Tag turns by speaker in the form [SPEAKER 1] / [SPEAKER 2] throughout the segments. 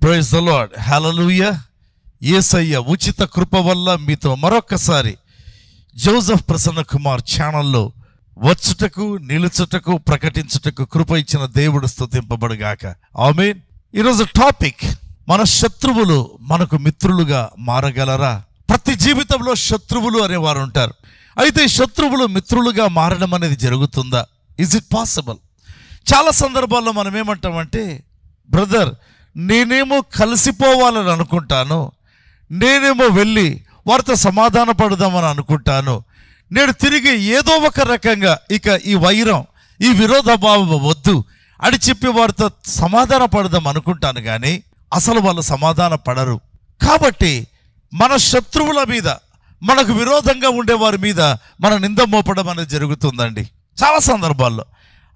[SPEAKER 1] Praise the lord. Hallelujah. యేసయ్య ఉచిత కృప వల్ల మీతో మరొకసారి జోసెఫ్ ప్రసన్న కుమార్ ఛానల్లో వచ్చుటకు, నిలుచుటకు, ప్రకటించుటకు కృప ఇచ్చిన దేవుడు స్తుతింపబడుగాక. ఆమేన్. ఈరోజు టాపిక్, మన శత్రువులు మనకు మిత్రులుగా మారగలరా? ప్రతి జీవితంలో శత్రువులు అనేవారు ఉంటారు. అయితే శత్రువులు మిత్రులుగా మారడం అనేది జరుగుతుందా? Is it possible? చాలా సందర్భాల్లో మనం ఏమంటామంటే, బ్రదర్ నేనేమో కలిసిపోవాలని అనుకుంటాను, నేనేమో వెళ్ళి వారితో సమాధాన పడదామని అనుకుంటాను, నేను తిరిగి ఏదో ఒక రకంగా ఇక ఈ వైరం, ఈ విరోధభావం వద్దు అని చెప్పి వారితో సమాధాన పడదాం అనుకుంటాను, కానీ అసలు వాళ్ళు సమాధాన పడరు. కాబట్టి మన శత్రువుల మీద, మనకు విరోధంగా ఉండే వారి మీద మన నింద మోపడం అనేది జరుగుతుందండి చాలా సందర్భాల్లో.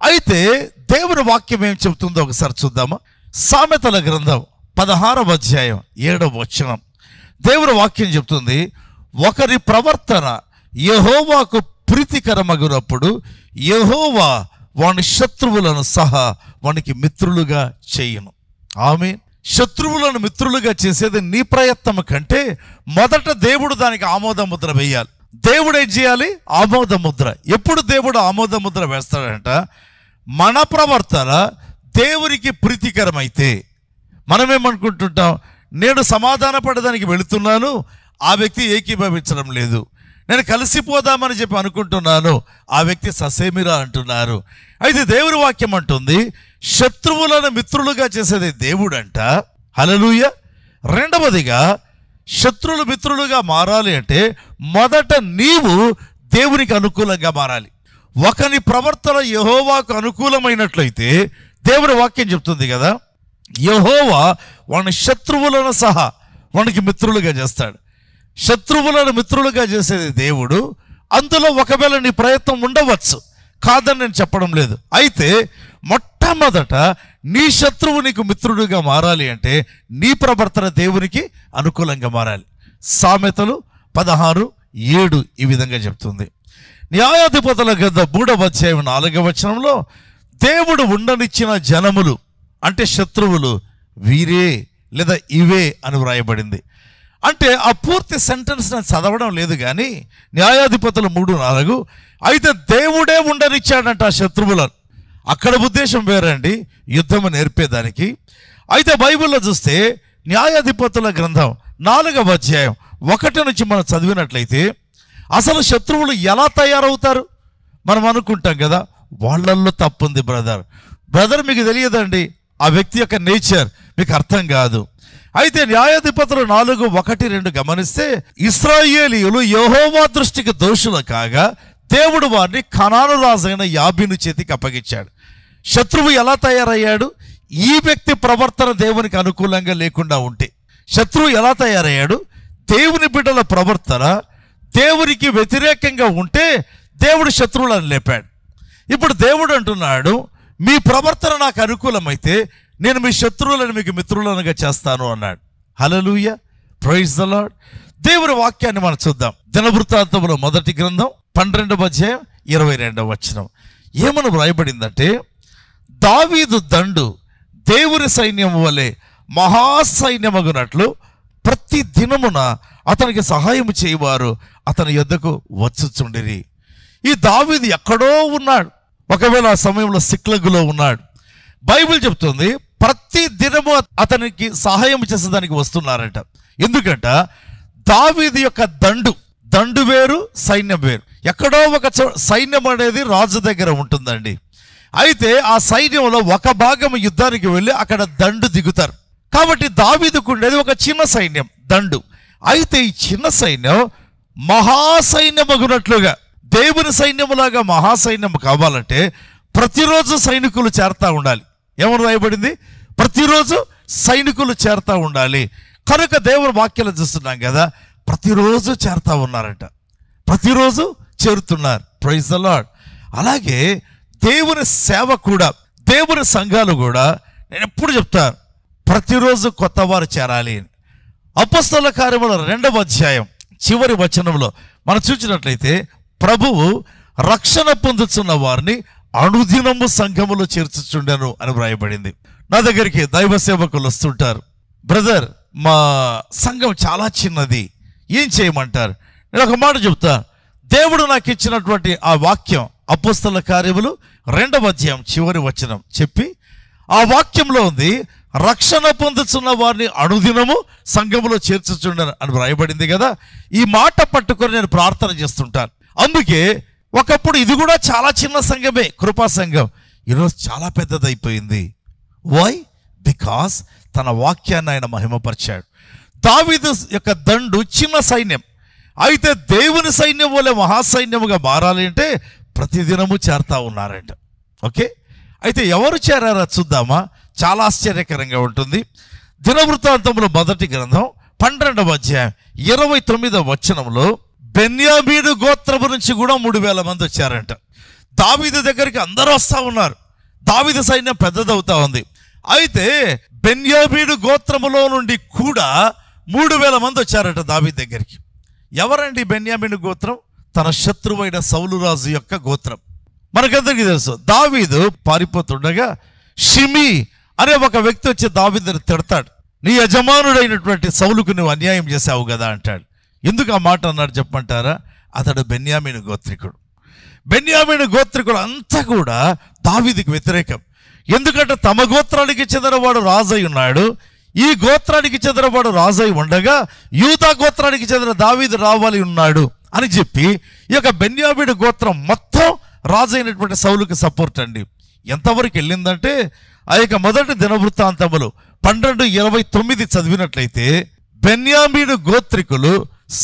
[SPEAKER 1] అయితే దేవుని వాక్యం ఏం చెబుతుందో ఒకసారి చూద్దామా? సామెతల గ్రంథం 16వ అధ్యాయం 7వ వచనం. దేవుని వాక్యం చెప్తుంది, ఒకరి ప్రవర్తన యెహోవాకు ప్రీతికరమగునప్పుడు యెహోవా వాని శత్రువులను సహా వానికి మిత్రులుగా చేయును. ఆమేన్. శత్రువులను మిత్రులుగా చేసేది నీ ప్రయత్నం కంటే మొదట దేవుడు దానికి ఆమోద ముద్ర వేయాలి. దేవుడు ఏం చేయాలి? ఆమోద ముద్ర. ఎప్పుడు దేవుడు ఆమోద ముద్ర వేస్తాడంట? మన ప్రవర్తన దేవునికి ప్రీతికరమైతే. మనమేమనుకుంటుంటాం, నేను సమాధాన పడడానికి వెళుతున్నాను, ఆ వ్యక్తి ఏకీభవించడం లేదు, నేను కలిసిపోదామని చెప్పి అనుకుంటున్నాను, ఆ వ్యక్తి ససేమిరా అంటున్నారు. అయితే దేవుని వాక్యం అంటుంది, శత్రువులను మిత్రులుగా చేసేది దేవుడంట. హల్లెలూయా. రెండవదిగా, శత్రువులు మిత్రులుగా మారాలి అంటే మొదట నీవు దేవునికి అనుకూలంగా మారాలి. ఒకని ప్రవర్తన యెహోవాకు అనుకూలమైనట్లయితే దేవుని వాక్యం చెప్తుంది కదా, యెహోవా వాని శత్రువులను సహా వానికి మిత్రులుగా చేస్తాడు. శత్రువులను మిత్రులుగా చేసేది దేవుడు. అందులో ఒకవేళ నీ ప్రయత్నం ఉండవచ్చు, కాదని నేను చెప్పడం లేదు. అయితే మొట్టమొదట నీ శత్రువు నీకు మిత్రుడిగా మారాలి అంటే నీ ప్రవర్తన దేవునికి అనుకూలంగా మారాలి. సామెతలు 16:7 ఈ విధంగా చెప్తుంది. న్యాయాధిపతుల గ్రంథం 3వ అధ్యాయం 4వ వచనంలో, దేవుడు ఉండనిచ్చిన జనములు అంటే శత్రువులు వీరే లేదా ఇవే అని వ్రాయబడింది. అంటే ఆ పూర్తి సెంటెన్స్ నేను చదవడం లేదు, కానీ న్యాయాధిపతులు 3:4, అయితే దేవుడే ఉండనిచ్చాడంట ఆ శత్రువులను. అక్కడ ఉద్దేశం వేరండి, యుద్ధము నేర్పేదానికి. అయితే బైబిల్లో చూస్తే న్యాయాధిపతుల గ్రంథం 4వ అధ్యాయం 1 నుంచి మనం చదివినట్లయితే, అసలు శత్రువులు ఎలా తయారవుతారు? మనం అనుకుంటాం కదా, వాళ్ళల్లో తప్పుంది బ్రదర్ మీకు తెలియదండి, ఆ వ్యక్తి యొక్క నేచర్ మీకు అర్థం కాదు. అయితే న్యాయాధిపతులు 4:1-2 గమనిస్తే, ఇశ్రాయేలీయులు యెహోవా దృష్టికి దోషులు కాగా దేవుడు వారిని కనాను రాజైన యాబీను చేతికి అప్పగించాడు. శత్రువు ఎలా తయారయ్యాడు? ఈ వ్యక్తి ప్రవర్తన దేవునికి అనుకూలంగా లేకుండా ఉంటే. శత్రువు ఎలా తయారయ్యాడు? దేవుని బిడ్డల ప్రవర్తన దేవునికి వ్యతిరేకంగా ఉంటే దేవుడు శత్రువులను లేపాడు. ఇప్పుడు దేవుడు అంటున్నాడు, మీ ప్రవర్తన నాకు అనుకూలమైతే నేను మీ శత్రువులను మీకు మిత్రులనుగా చేస్తాను అన్నాడు. హల్లెలూయా. Praise the lord. దేవుని వాక్యాన్ని మనం చూద్దాం. దినవృత్తాంతముల 1వ గ్రంథం 12వ అధ్యాయం 22వ వచనం. ఏమని వ్రాయబడిందంటే, దావీదు దండు దేవుని సైన్యము వలె మహాసైన్యమగునట్లు ప్రతి దినమున అతనికి సహాయం చేయవారు అతని యొద్దకు వచ్చుచుండిరి. ఈ దావీదు ఎక్కడో ఉన్నాడు, ఒకవేళ ఆ సమయంలో సిక్లగులో ఉన్నాడు. బైబిల్ చెప్తుంది ప్రతి దినము అతనికి సహాయం చేసేదానికి వస్తున్నారట. ఎందుకంట, దావీదు యొక్క దండు వేరు, సైన్యం వేరు. ఎక్కడో ఒక సైన్యం అనేది రాజు దగ్గర ఉంటుందండి. అయితే ఆ సైన్యంలో ఒక భాగం యుద్ధానికి వెళ్ళి అక్కడ దండు దిగుతారు. కాబట్టి దావీదుకు ఉండేది ఒక చిన్న సైన్యం, దండు. అయితే ఈ చిన్న సైన్యం మహాసైన్యమగునట్లుగా, దేవుని సైన్యములాగా మహాసైన్యం కావాలంటే ప్రతిరోజు సైనికులు చేరుతూ ఉండాలి. ఏమని రాయబడింది? ప్రతిరోజు సైనికులు చేరుతూ ఉండాలి. కనుక దేవుని వాక్యాలు చూస్తున్నాం కదా, ప్రతిరోజు చేరుతూ ఉన్నారంట, ప్రతిరోజు చేరుతున్నారు. Praise the lord. అలాగే దేవుని సేవ కూడా, దేవుని సంఘాలు కూడా, నేను ఎప్పుడు చెప్తాను, ప్రతిరోజు కొత్త వారు చేరాలి. అపొస్తలుల కార్యముల 2వ అధ్యాయం చివరి వచనంలో మనం చూసినట్లయితే, ప్రభువు రక్షణ పొందుతున్న వారిని అనుదినము సంఘములో చేర్చుచుండెను అని వ్రాయబడింది. నా దగ్గరికి దైవ సేవకులు వస్తుంటారు, బ్రదర్ మా సంఘం చాలా చిన్నది, ఏం చేయమంటారు? నేను ఒక మాట చెప్తా. దేవుడు నాకు ఇచ్చినటువంటి ఆ వాక్యం అపోస్తలుల కార్యములు 2వ అధ్యాయం చివరి వచనం చెప్పి, ఆ వాక్యంలో ఉంది, రక్షణ పొందుతున్న వారిని అనుదినము సంఘములో చేర్చుచుండను అని వ్రాయబడింది కదా. ఈ మాట పట్టుకొని నేను ప్రార్థన చేస్తుంటాను. అందుకే ఒకప్పుడు ఇది కూడా చాలా చిన్న సంఘమే, కృపా సంఘం. ఈరోజు చాలా పెద్దదైపోయింది. వై? బికాస్ తన వాక్యాన్ని ఆయన మహిమపరిచాడు. దావీదు యొక్క దండు చిన్న సైన్యం, అయితే దేవుని సైన్యం వల్ల మహాసైన్యముగా మారాలి అంటే ప్రతిదినము చేరుతా ఉన్నారంట. ఓకే, అయితే ఎవరు చేరారో చూద్దామా? చాలా ఆశ్చర్యకరంగా ఉంటుంది. దినవృత్తాంతముల మొదటి గ్రంథం 12వ అధ్యాయం 29వ వచనంలో బెన్యామీను గోత్రము నుంచి కూడా 3000 మంది వచ్చారంట. దావీదు దగ్గరికి అందరూ వస్తూ ఉన్నారు. దావీదు సైన్యం పెద్దదవుతా ఉంది. అయితే బెన్యామీను గోత్రములో నుండి కూడా 3000 మంది వచ్చారట దావీదు దగ్గరికి. ఎవరండి బెన్యామీను గోత్రం? తన శత్రువైన సౌలు రాజు యొక్క గోత్రం. మనకందరికీ తెలుసు. దావీదు పారిపోతుండగా షిమి అనే ఒక వ్యక్తి వచ్చి దావీదుని తిడతాడు. నీ యజమానుడైనటువంటి సౌలుకు నువ్వు అన్యాయం చేశావు కదా అంటాడు. ఎందుకు ఆ మాట అన్నాడు చెప్పమంటారా? అతడు బెన్యామీను గోత్రికుడు. బెన్యామీను గోత్రికుడు అంతా కూడా దావీదుకి వ్యతిరేకం. ఎందుకంటే తమ గోత్రానికి చెందినవాడు రాజై ఉన్నాడు. ఈ గోత్రానికి చెందినవాడు రాజై ఉండగా యూదా గోత్రానికి చెందిన దావీదు రావాలి ఉన్నాడు అని చెప్పి ఈ యొక్క బెన్యామీను గోత్రం మొత్తం రాజైనటువంటి సౌలుకి సపోర్ట్ అండి. ఎంతవరకు వెళ్ళిందంటే ఆ యొక్క మొదటి దినవృత్తాంతములు 12:29 చదివినట్లయితే బెన్యామీను గోత్రికులు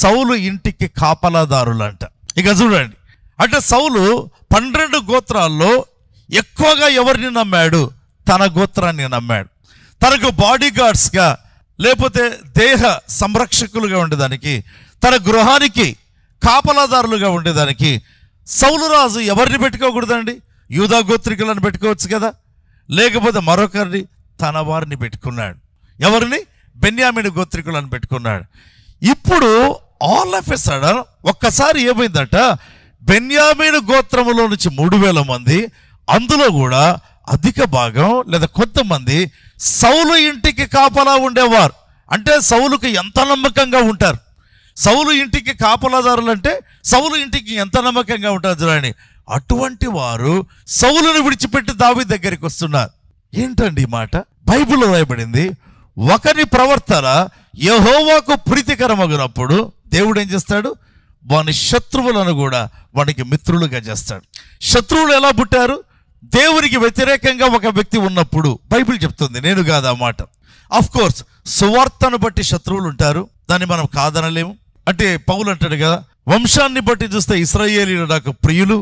[SPEAKER 1] సౌలు ఇంటికి కాపలాదారులు అంట. ఇక చూడండి, అంటే సౌలు 12 గోత్రాల్లో ఎక్కువగా ఎవరిని నమ్మాడు? తన గోత్రాన్ని నమ్మాడు. తనకు బాడీ గార్డ్స్గా లేకపోతే దేహ సంరక్షకులుగా ఉండేదానికి, తన గృహానికి కాపలాదారులుగా ఉండేదానికి సౌలు రాజు ఎవరిని పెట్టుకోకూడదండి? యూదా గోత్రికులను పెట్టుకోవచ్చు కదా, లేకపోతే మరొకరిని తన వారిని పెట్టుకున్నాడు. ఎవరిని? బెన్యామీను గోత్రికులను పెట్టుకున్నాడు. ఇప్పుడు ఆల్ ఆఫ్ ఎ సడన్ ఒక్కసారి ఏమైందట, బెన్యామీను గోత్రములో నుంచి 3000 మంది, అందులో కూడా అధిక భాగం లేదా కొంతమంది సౌలు ఇంటికి కాపలా ఉండేవారు. అంటే సౌలుకు ఎంత నమ్మకంగా ఉంటారు. సౌలు ఇంటికి కాపలాదారులు అంటే సౌలు ఇంటికి ఎంత నమ్మకంగా ఉంటారు చూడండి. అటువంటి వారు సౌలును విడిచిపెట్టి దావీదు దగ్గరికి వస్తున్నారు. ఏంటండి ఈ మాట? బైబిల్లో రాయబడింది, ఒకరి ప్రవర్తన యెహోవాకు ప్రీతికరమగినప్పుడు దేవుడు ఏం చేస్తాడు? వాని శత్రువులను కూడా వానికి మిత్రులుగా చేస్తాడు. శత్రువులు ఎలా పుట్టారు? దేవునికి వ్యతిరేకంగా ఒక వ్యక్తి ఉన్నప్పుడు. బైబిల్ చెప్తుంది, నేను కాదు ఆ మాట. ఆఫ్ కోర్స్ సువార్తను బట్టి శత్రువులు ఉంటారు, దాన్ని మనం కాదనలేము. అంటే పౌలు అంటాడు కదా, వంశాన్ని బట్టి చూస్తే ఇశ్రాయేలీయులు నాకు ప్రియులు,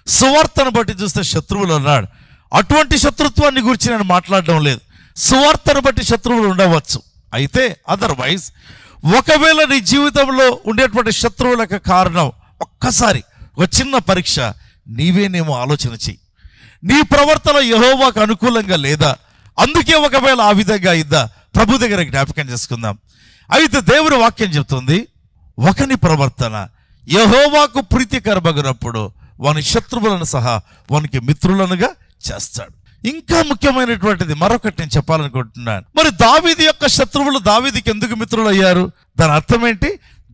[SPEAKER 1] సువార్తను బట్టి చూస్తే శత్రువులు అన్నాడు. అటువంటి శత్రుత్వాన్ని గురించి నేను మాట్లాడడం లేదు. సువార్తను బట్టి శత్రువులు ఉండవచ్చు. అయితే అదర్వైజ్ ఒకవేళ నీ జీవితంలో ఉండేటువంటి శత్రువులకు కారణం ఒక్కసారి ఒక చిన్న పరీక్ష, నీవేనేమో ఆలోచన చెయ్యి. నీ ప్రవర్తన యెహోవాకు అనుకూలంగా లేదా? అందుకే ఒకవేళ ఆ విధంగా అయిందా? ప్రభు దగ్గర జ్ఞాపకం చేసుకుందాం. అయితే దేవుని వాక్యం చెప్తుంది, ఒకని ప్రవర్తన యెహోవాకు ప్రీతికరమగినప్పుడు వాని శత్రువులను సహా వానికి మిత్రులనుగా చేస్తాడు. ఇంకా ముఖ్యమైనటువంటిది మరొకటి నేను చెప్పాలనుకుంటున్నాను. మరి దావీదు యొక్క శత్రువులు దావీదుకి ఎందుకు మిత్రులు అయ్యారు? దాని అర్థం ఏంటి?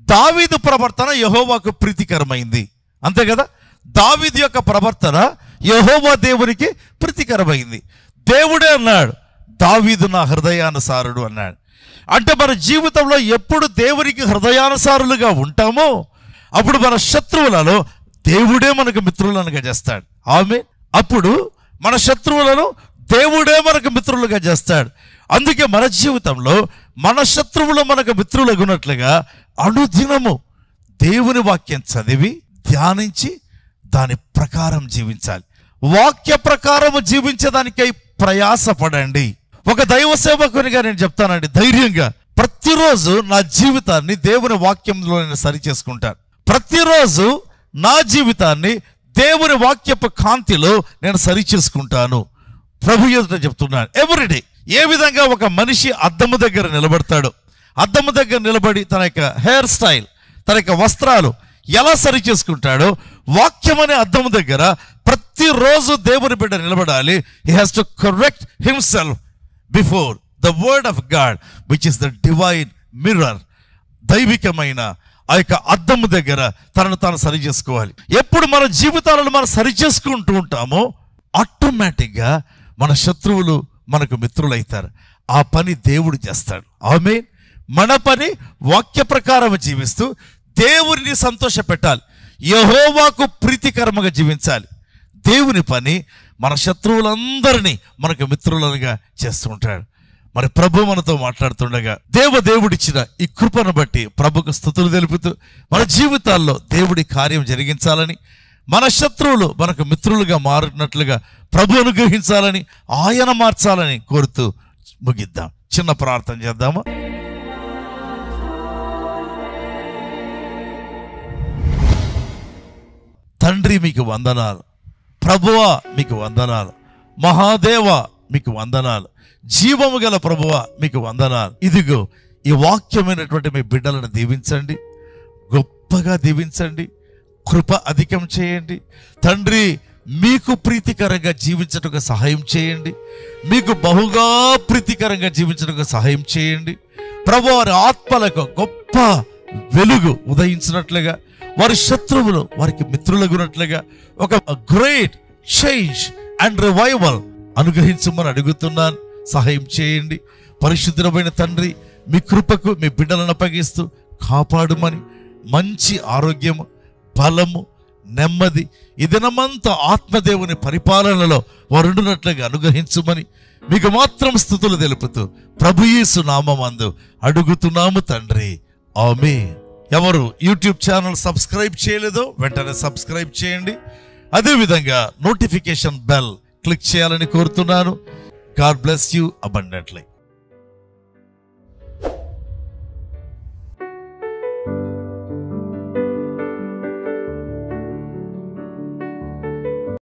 [SPEAKER 1] దావీదు ప్రవర్తన యెహోవాకు ప్రీతికరమైంది, అంతే కదా. దావీదు యొక్క ప్రవర్తన యెహోవా దేవునికి ప్రీతికరమైంది. దేవుడే అన్నాడు, దావీదు నా హృదయానుసారుడు అన్నాడు. అంటే మన జీవితంలో ఎప్పుడు దేవునికి హృదయానుసారులుగా ఉంటామో అప్పుడు మన శత్రువులలో దేవుడే మనకు మిత్రులనుగా చేస్తాడు. ఆమేన్. అప్పుడు మన శత్రువులను దేవుడే మనకు మిత్రులుగా చేస్తాడు. అందుకే మన జీవితంలో మన శత్రువులు మనకు మిత్రులగునట్లుగా అనుదినము దేవుని వాక్యం చదివి ధ్యానించి దాని ప్రకారం జీవించాలి. వాక్య ప్రకారము జీవించడానికై ప్రయాసపడండి. ఒక దైవ సేవకునిగా నేను చెప్తానండి ధైర్యంగా, ప్రతిరోజు నా జీవితాన్ని దేవుని వాక్యంలో నేను సరి చేసుకుంటాను. ప్రతిరోజు నా జీవితాన్ని దేవుని వాక్యపు కాంతిలో నేను సరి చేసుకుంటాను. ప్రభు ఎదుట చెప్తున్నాను ఎవ్రీడే. ఏ విధంగా ఒక మనిషి అద్దము దగ్గర నిలబడతాడో, అద్దము దగ్గర నిలబడి తన యొక్క హెయిర్ స్టైల్, తన యొక్క వస్త్రాలు ఎలా సరి చేసుకుంటాడో, వాక్యం అనే అద్దము దగ్గర ప్రతిరోజు దేవుని బిడ్డ నిలబడాలి. He has to correct himself before the word of God which is the divine mirror. దైవికమైన ఆ యొక్క అద్దము దగ్గర తనను తాను సరి చేసుకోవాలి. ఎప్పుడు మన జీవితాలను మనం సరి చేసుకుంటూ ఉంటామో ఆటోమేటిక్గా మన శత్రువులు మనకు మిత్రులైతారు. ఆ పని దేవుడు చేస్తాడు. ఆమేన్. మన పని వాక్య ప్రకారం జీవిస్తూ దేవుని సంతోష పెట్టాలి, యెహోవాకు ప్రీతికరముగా జీవించాలి. దేవుని పని మన శత్రువులందరినీ మనకు మిత్రులుగా చేస్తూ ఉంటాడు. మరి ప్రభు మనతో మాట్లాడుతుండగా దేవుడిచ్చిన ఈ కృపను బట్టి ప్రభుకు స్తుతులు తెలుపుతూ మన జీవితాల్లో దేవుడి కార్యం జరిగించాలని, మన శత్రువులు మనకు మిత్రులుగా మారినట్లుగా ప్రభు అనుగ్రహించాలని, ఆయన మార్చాలని కోరుతూ ముగిద్దాం. చిన్న ప్రార్థన చేద్దామా? తండ్రి మీకు వందనాలు, ప్రభువా మీకు వందనాలు, మహాదేవా మీకు వందనాలు, జీవము గల ప్రభువా మీకు వందనాలు. ఇదిగో ఈ వాక్యమైనటువంటి మీ బిడ్డలను దీవించండి, గొప్పగా దీవించండి, కృప అధికం చేయండి తండ్రి. మీకు ప్రీతికరంగా జీవించటకు సహాయం చేయండి, మీకు బహుగా ప్రీతికరంగా జీవించటకు సహాయం చేయండి ప్రభు. వారి ఆత్మలకు గొప్ప వెలుగు ఉదయించినట్లుగా, వారి శత్రువులు వారికి మిత్రులగునట్లుగా ఒక గ్రేట్ చేంజ్ అండ్ రివైవల్ అనుగ్రహించమని అడుగుతున్నాను. సహాయం చేయండి పరిశుద్ధమైన తండ్రి. మీ కృపకు మీ బిడ్డలను అప్పగిస్తూ కాపాడుమని, మంచి ఆరోగ్యము, బలము, నెమ్మది ఈ దినమంతా ఆత్మదేవుని పరిపాలనలో వారుండునట్లుగా అనుగ్రహించుమని మీకు మాత్రం స్తుతులు తెలుపుతూ ప్రభు యేసు నామమందు అడుగుతున్నాము తండ్రి. ఆమేన్. ఎవరు యూట్యూబ్ ఛానల్ సబ్స్క్రైబ్ చేయలేదో వెంటనే సబ్స్క్రైబ్ చేయండి. అదేవిధంగా నోటిఫికేషన్ బెల్ క్లిక్ చేయాలని కోరుతున్నాను. God bless you abundantly.